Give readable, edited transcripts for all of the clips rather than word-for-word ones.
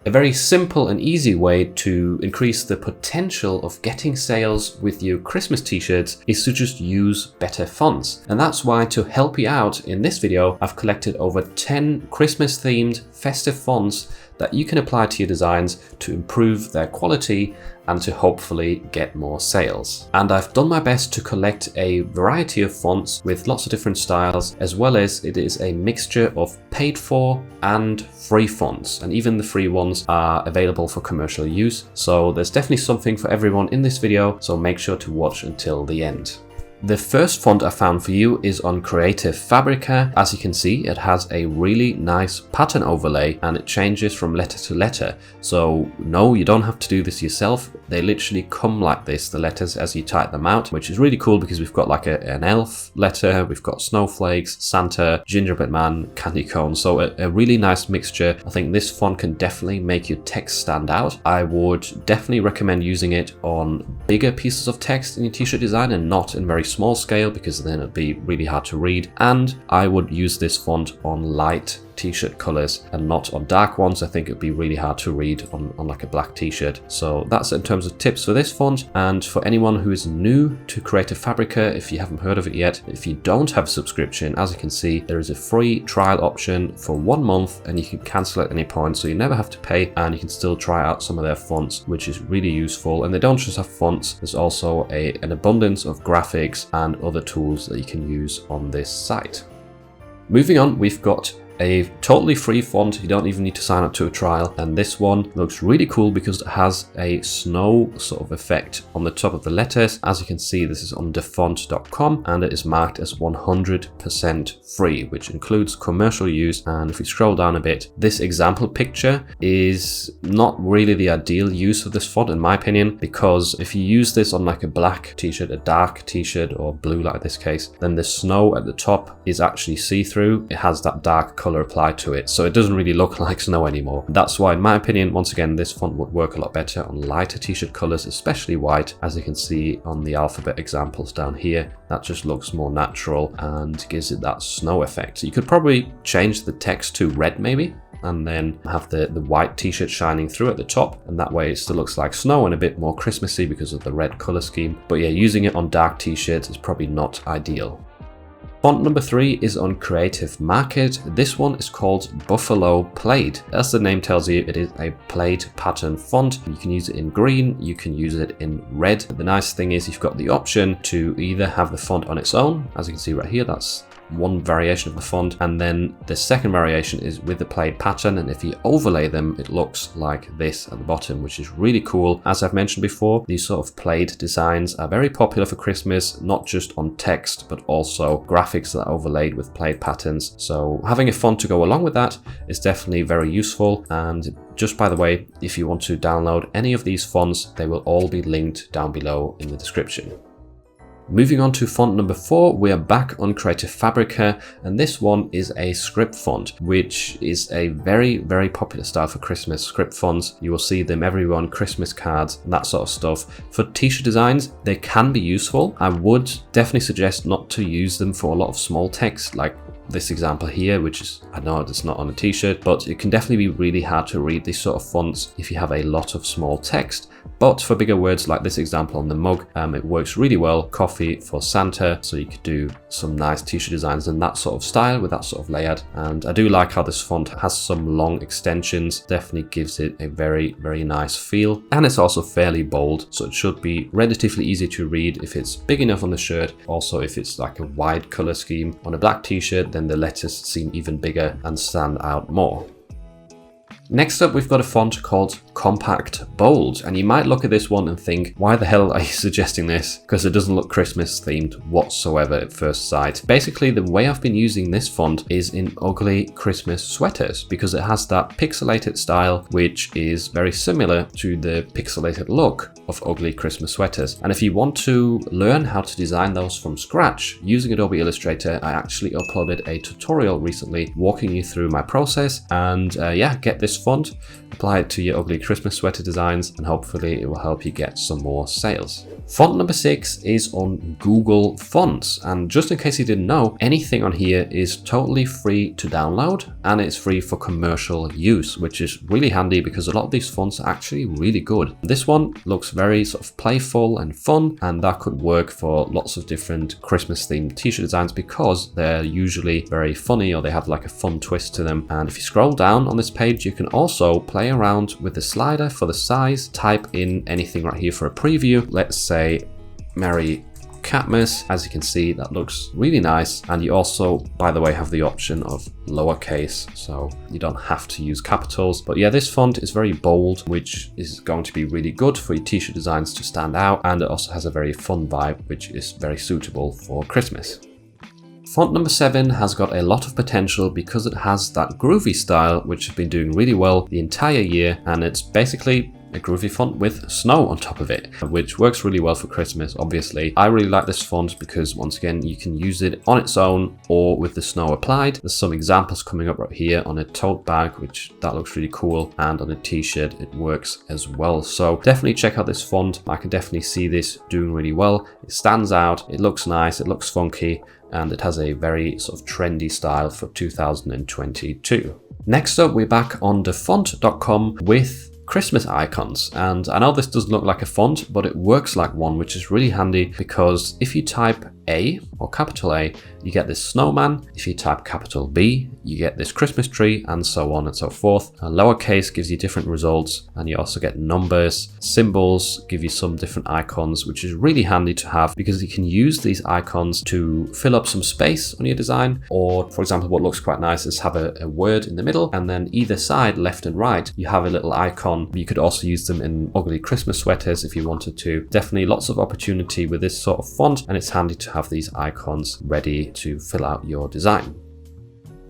A very simple and easy way to increase the potential of getting sales with your Christmas t-shirts is to just use better fonts. And that's why, to help you out in this video, I've collected over 10 Christmas themed festive fonts that you can apply to your designs to improve their quality and to hopefully get more sales. And I've done my best to collect a variety of fonts with lots of different styles, as well as it is a mixture of paid for and free fonts. And even the free ones are available for commercial use. So there's definitely something for everyone in this video, so make sure to watch until the end. The first font I found for you is on Creative Fabrica. As you can see, it has a really nice pattern overlay and it changes from letter to letter. So no, you don't have to do this yourself. They literally come like this, the letters, as you type them out, which is really cool because we've got like an elf letter, we've got snowflakes, Santa, gingerbread man, candy cone. So a really nice mixture. I think this font can definitely make your text stand out. I would definitely recommend using it on bigger pieces of text in your t-shirt design and not in very small scale, because then it'd be really hard to read. And I would use this font on light t-shirt colors and not on dark ones. I think it'd be really hard to read on like a black t-shirt. So that's in terms of tips for this font. And for anyone who is new to Creative Fabrica, if you haven't heard of it yet, if you don't have a subscription, as you can see, there is a free trial option for 1 month and you can cancel at any point, so you never have to pay and you can still try out some of their fonts, which is really useful. And they don't just have fonts, there's also an abundance of graphics and other tools that you can use on this site. Moving on, we've got a totally free font. You don't even need to sign up to a trial, and this one looks really cool because it has a snow sort of effect on the top of the letters. As you can see, this is on defont.com and it is marked as 100% free, which includes commercial use. And if we scroll down a bit, this example picture is not really the ideal use of this font in my opinion, because if you use this on like a black t-shirt, a dark t-shirt, or blue like this case, then the snow at the top is actually see-through. It has that dark color applied to it, so it doesn't really look like snow anymore. That's why, in my opinion, once again, this font would work a lot better on lighter t-shirt colors, especially white. As you can see on the alphabet examples down here, that just looks more natural and gives it that snow effect. So you could probably change the text to red maybe, and then have the white t-shirt shining through at the top, and that way it still looks like snow and a bit more Christmassy because of the red color scheme. But yeah, using it on dark t-shirts is probably not ideal. Font number 3 is on Creative Market. This one is called Buffalo Plaid. As the name tells you, it is a plaid pattern font. You can use it in green, you can use it in red. The nice thing is you've got the option to either have the font on its own, as you can see right here, that's one variation of the font, and then the second variation is with the plaid pattern, and if you overlay them it looks like this at the bottom, which is really cool. As I've mentioned before, these sort of plaid designs are very popular for Christmas, not just on text but also graphics that are overlaid with plaid patterns. So having a font to go along with that is definitely very useful. And just by the way, if you want to download any of these fonts, they will all be linked down below in the description. Moving on to font number 4, we are back on Creative Fabrica, and this one is a script font, which is a very, very popular style for Christmas. Script fonts, you will see them everywhere on Christmas cards and that sort of stuff. For t-shirt designs, they can be useful. I would definitely suggest not to use them for a lot of small text, like this example here, which is, I know it's not on a t-shirt, but it can definitely be really hard to read these sort of fonts if you have a lot of small text. But for bigger words like this example on the mug, it works really well. Coffee for Santa, so you could do some nice t-shirt designs in that sort of style with that sort of layout. And I do like how this font has some long extensions, definitely gives it a very, very nice feel. And it's also fairly bold, so it should be relatively easy to read if it's big enough on the shirt. Also, if it's like a wide color scheme on a black t-shirt, then the letters seem even bigger and stand out more. Next up, we've got a font called Compact Bold, and you might look at this one and think, why the hell are you suggesting this? Because it doesn't look Christmas themed whatsoever at first sight. Basically, the way I've been using this font is in ugly Christmas sweaters, because it has that pixelated style, which is very similar to the pixelated look of ugly Christmas sweaters. And if you want to learn how to design those from scratch using Adobe Illustrator, I actually uploaded a tutorial recently walking you through my process, and yeah, get this font. apply it to your ugly Christmas sweater designs, and hopefully it will help you get some more sales. Font number 6 is on Google Fonts, and just in case you didn't know, anything on here is totally free to download and it's free for commercial use, which is really handy because a lot of these fonts are actually really good. This one looks very sort of playful and fun, and that could work for lots of different Christmas themed t-shirt designs because they're usually very funny or they have like a fun twist to them. And if you scroll down on this page, you can also play around with the slider for the size, type in anything right here for a preview. Let's say Merry Catmas. As you can see, that looks really nice, and you also, by the way, have the option of lowercase, so you don't have to use capitals. But yeah, this font is very bold, which is going to be really good for your t-shirt designs to stand out, and it also has a very fun vibe, which is very suitable for Christmas. Font number 7 has got a lot of potential because it has that groovy style, which has been doing really well the entire year, and it's basically a groovy font with snow on top of it, which works really well for Christmas, obviously. I really like this font because, once again, you can use it on its own or with the snow applied. There's some examples coming up right here on a tote bag, which that looks really cool, and on a t-shirt it works as well. So definitely check out this font. I can definitely see this doing really well. It stands out, it looks nice, it looks funky, and it has a very sort of trendy style for 2022. Next up, we're back on thefont.com with Christmas icons, and I know this doesn't look like a font, but it works like one, which is really handy because if you type A or capital A, you get this snowman. If you type capital B, you get this Christmas tree, and so on and so forth. And lowercase gives you different results, and you also get numbers. Symbols give you some different icons, which is really handy to have because you can use these icons to fill up some space on your design. Or, for example, what looks quite nice is have a word in the middle, and then either side, left and right, you have a little icon. You could also use them in ugly Christmas sweaters if you wanted to. Definitely lots of opportunity with this sort of font, and it's handy to have these icons ready to fill out your design.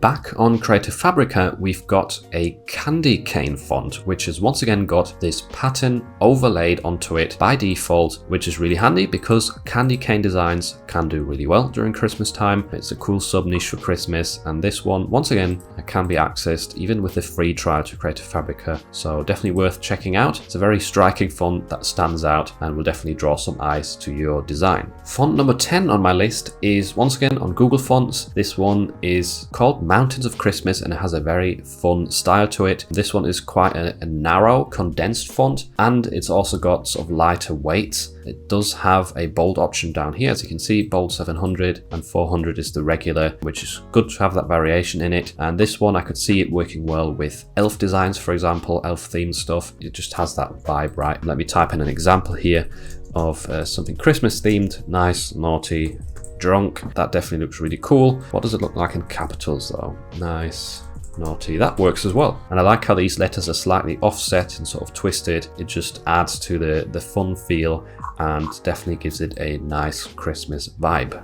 Back on Creative Fabrica, we've got a candy cane font, which has once again got this pattern overlaid onto it by default, which is really handy because candy cane designs can do really well during Christmas time. It's a cool sub niche for Christmas, and this one, once again, can be accessed even with a free trial to Creative Fabrica, so definitely worth checking out. It's a very striking font that stands out and will definitely draw some eyes to your design. Font number 10 on my list is once again on Google Fonts. This one is called Mountains of Christmas, and it has a very fun style to it. This one is quite a narrow, condensed font, and it's also got sort of lighter weight. It does have a bold option down here, as you can see, bold 700 and 400 is the regular, which is good to have that variation in it. And this one, I could see it working well with elf designs, for example, elf themed stuff. It just has that vibe, right? Let me type in an example here of something Christmas themed, nice, naughty, drunk. That definitely looks really cool. What does it look like in capitals though? Nice, naughty. That works as well. And I like how these letters are slightly offset and sort of twisted. It just adds to the fun feel and definitely gives it a nice Christmas vibe.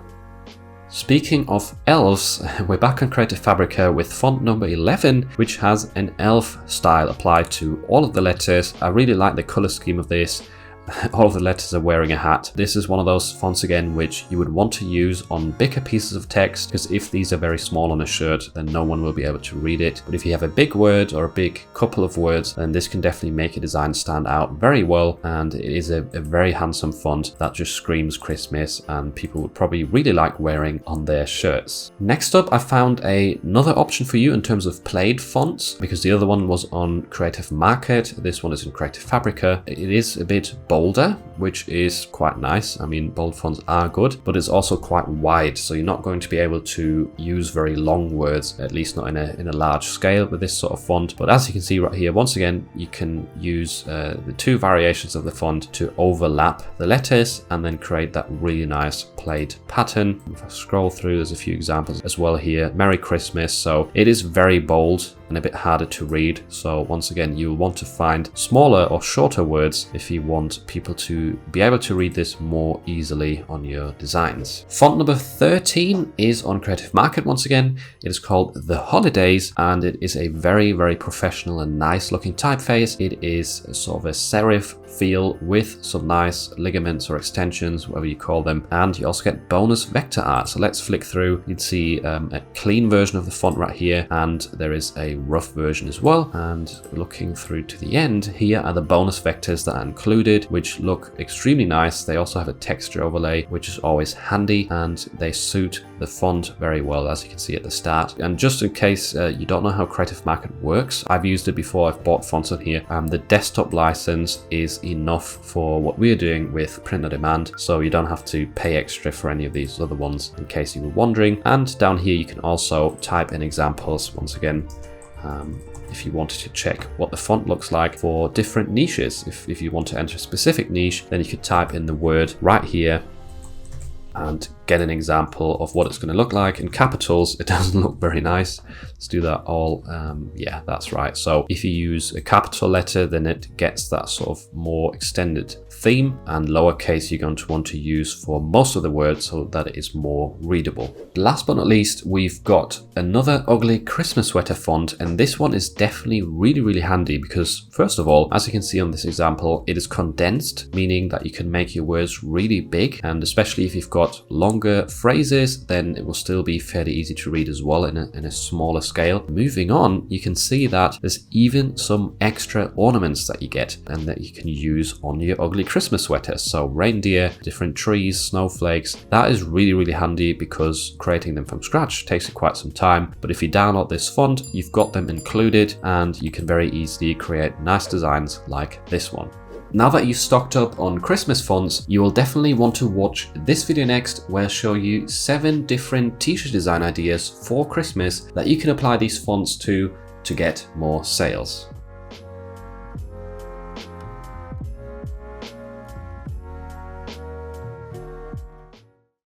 Speaking of elves, we're back on Creative Fabrica with font number 11, which has an elf style applied to all of the letters. I really like the color scheme of this. All of the letters are wearing a hat. This is one of those fonts again which you would want to use on bigger pieces of text, because if these are very small on a shirt, then no one will be able to read it. But if you have a big word or a big couple of words, then this can definitely make a design stand out very well, and it is a very handsome font that just screams Christmas and people would probably really like wearing on their shirts. Next up, I found another option for you in terms of plaid fonts, because the other one was on Creative Market. This one is in Creative Fabrica. It is a bit bolder, which is quite nice. I mean, bold fonts are good, but it's also quite wide, so you're not going to be able to use very long words, at least not in a large scale with this sort of font. But as you can see right here, once again, you can use the two variations of the font to overlap the letters and then create that really nice plaid pattern. If I scroll through, there's a few examples as well here. Merry Christmas. So it is very bold and a bit harder to read. So once again, you'll want to find smaller or shorter words if you want people to be able to read this more easily on your designs. Font number 13 is on Creative Market once again. It is called The Holidays, and it is a very, very professional and nice looking typeface. It is sort of a serif feel with some nice ligaments or extensions, whatever you call them, and you also get bonus vector art. So let's flick through. You'd see a clean version of the font right here, and there is a rough version as well. And looking through to the end, here are the bonus vectors that are included, which look extremely nice. They also have a texture overlay, which is always handy, and they suit the font very well, as you can see at the start. And just in case you don't know how Creative Market works, I've used it before, I've bought fonts on here. The desktop license is enough for what we're doing with print on demand, so you don't have to pay extra for any of these other ones, in case you were wondering. And down here you can also type in examples once again, if you wanted to check what the font looks like for different niches. If you want to enter a specific niche, then you could type in the word right here and get an example of what it's going to look like. In capitals, it doesn't look very nice. Let's do that all. Yeah, that's right. So if you use a capital letter, then it gets that sort of more extended theme, and lowercase you're going to want to use for most of the words so that it is more readable. Last but not least, we've got another ugly Christmas sweater font, and this one is definitely really handy because, first of all, as you can see on this example, it is condensed, meaning that you can make your words really big, and especially if you've got longer phrases, then it will still be fairly easy to read as well in a smaller scale. Moving on, you can see that there's even some extra ornaments that you get and that you can use on your ugly Christmas sweaters. So reindeer, different trees, snowflakes. That is really handy because creating them from scratch takes quite some time. But if you download this font, you've got them included and you can very easily create nice designs like this one. Now that you've stocked up on Christmas fonts, you will definitely want to watch this video next, where I'll show you 7 different t-shirt design ideas for Christmas that you can apply these fonts to get more sales.